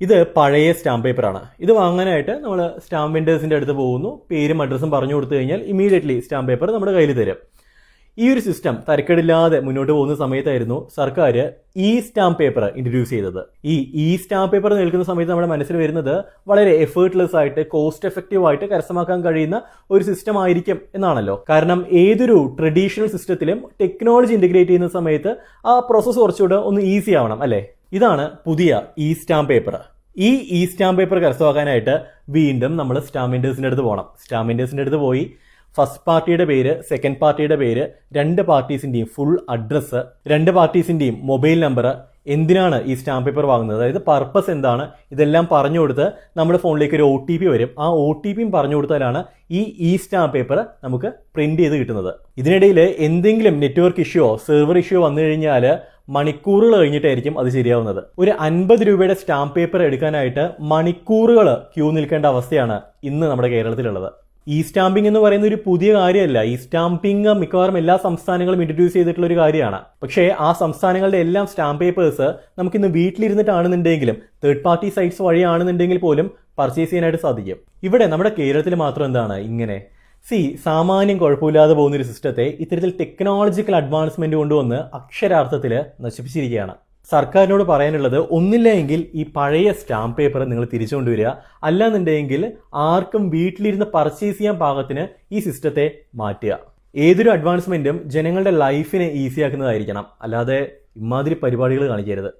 ഇത് പഴയ സ്റ്റാമ്പ് പേപ്പറാണ്. ഇത് വാങ്ങാനായിട്ട് നമ്മൾ സ്റ്റാമ്പ് വെൻഡേഴ്സിൻ്റെ അടുത്ത് പോകുന്നു, പേരും അഡ്രസ്സും പറഞ്ഞു കൊടുത്തു കഴിഞ്ഞാൽ ഇമീഡിയറ്റ്ലി സ്റ്റാമ്പ് പേപ്പർ നമ്മുടെ കയ്യിൽ തരും. ഈ ഒരു സിസ്റ്റം തരക്കേടില്ലാതെ മുന്നോട്ട് പോകുന്ന സമയത്തായിരുന്നു സർക്കാർ ഈ സ്റ്റാമ്പ് പേപ്പർ ഇൻട്രൊഡ്യൂസ് ചെയ്തത്. ഈ സ്റ്റാമ്പ് പേപ്പർ നിൽക്കുന്ന സമയത്ത് നമ്മുടെ മനസ്സിൽ വരുന്നത് വളരെ എഫേർട്ട്ലെസ് ആയിട്ട് കോസ്റ്റ് എഫക്റ്റീവ് ആയിട്ട് കരസ്ഥമാക്കാൻ കഴിയുന്ന ഒരു സിസ്റ്റം ആയിരിക്കും എന്നാണല്ലോ. കാരണം ഏതൊരു ട്രഡീഷണൽ സിസ്റ്റത്തിലും ടെക്നോളജി ഇന്റഗ്രേറ്റ് ചെയ്യുന്ന സമയത്ത് ആ പ്രോസസ്സ് കുറച്ചുകൂടെ ഒന്ന് ഈസി ആവണം അല്ലേ. ഇതാണ് പുതിയ ഈ സ്റ്റാമ്പ് പേപ്പർ. ഈ സ്റ്റാമ്പ് പേപ്പർ കരസ്ഥമാക്കാനായിട്ട് വീണ്ടും നമ്മൾ സ്റ്റാമ്പ് വെൻഡേഴ്സിൻ്റെ അടുത്ത് പോകണം. സ്റ്റാമ്പ് വെൻഡേഴ്സിൻ്റെ അടുത്ത് പോയി ഫസ്റ്റ് പാർട്ടിയുടെ പേര്, സെക്കൻഡ് പാർട്ടിയുടെ പേര്, രണ്ട് പാർട്ടീസിൻ്റെയും ഫുൾ അഡ്രസ്സ്, രണ്ട് പാർട്ടീസിൻ്റെയും മൊബൈൽ നമ്പർ, എന്തിനാണ് ഈ സ്റ്റാമ്പ് പേപ്പർ വാങ്ങുന്നത്, അതായത് പർപ്പസ് എന്താണ്, ഇതെല്ലാം പറഞ്ഞു കൊടുത്ത് നമ്മുടെ ഫോണിലേക്ക് ഒരു OTP വരും. ആ OTPയും പറഞ്ഞു കൊടുത്താലാണ് ഈ സ്റ്റാമ്പ് പേപ്പർ നമുക്ക് പ്രിന്റ് ചെയ്ത് കിട്ടുന്നത്. ഇതിനിടയിൽ എന്തെങ്കിലും നെറ്റ്വർക്ക് ഇഷ്യൂയോ സെർവർ ഇഷ്യൂയോ വന്നു കഴിഞ്ഞാൽ മണിക്കൂറുകൾ കഴിഞ്ഞിട്ടായിരിക്കും അത് ശരിയാവുന്നത്. ഒരു 50 രൂപയുടെ സ്റ്റാമ്പ് പേപ്പർ എടുക്കാനായിട്ട് മണിക്കൂറുകൾ ക്യൂ നിൽക്കേണ്ട അവസ്ഥയാണ് ഇന്ന് നമ്മുടെ കേരളത്തിലുള്ളത്. ഈ സ്റ്റാമ്പിംഗ് എന്ന് പറയുന്ന ഒരു പുതിയ കാര്യമല്ല. ഈ സ്റ്റാമ്പിംഗ് മിക്കവാറും എല്ലാ സംസ്ഥാനങ്ങളും ഇൻട്രൊഡ്യൂസ് ചെയ്തിട്ടുള്ള ഒരു കാര്യമാണ്. പക്ഷേ ആ സംസ്ഥാനങ്ങളുടെ എല്ലാം സ്റ്റാമ്പ് പേപ്പേഴ്സ് നമുക്കിന്ന് വീട്ടിലിരുന്നിട്ടാണെന്നുണ്ടെങ്കിലും തേർഡ് പാർട്ടി സൈറ്റ്സ് വഴിയാണെന്നുണ്ടെങ്കിൽ പോലും പർച്ചേസ് ചെയ്യാനായിട്ട് സാധിക്കും. ഇവിടെ നമ്മുടെ കേരളത്തിൽ മാത്രം എന്താണ് ഇങ്ങനെ? സാമാന്യം കുഴപ്പമില്ലാതെ പോകുന്നൊരു സിസ്റ്റത്തെ ഇത്തരത്തിൽ ടെക്നോളജിക്കൽ അഡ്വാൻസ്മെന്റ് കൊണ്ടുവന്ന് അക്ഷരാർത്ഥത്തിൽ നശിപ്പിച്ചിരിക്കുകയാണ്. സർക്കാരിനോട് പറയാനുള്ളത്, ഒന്നില്ലെങ്കിൽ ഈ പഴയ സ്റ്റാമ്പ് പേപ്പർ നിങ്ങൾ തിരിച്ചുകൊണ്ടുവരിക, അല്ലാന്നുണ്ടെങ്കിൽ ആർക്കും വീട്ടിലിരുന്ന് പർച്ചേസ് ചെയ്യാൻ പാകത്തിന് ഈ സിസ്റ്റത്തെ മാറ്റുക. ഏതൊരു അഡ്വാൻസ്മെന്റും ജനങ്ങളുടെ ലൈഫിനെ ഈസിയാക്കുന്നതായിരിക്കണം, അല്ലാതെ ഇമാതിരി പരിപാടികൾ കാണിക്കരുത്.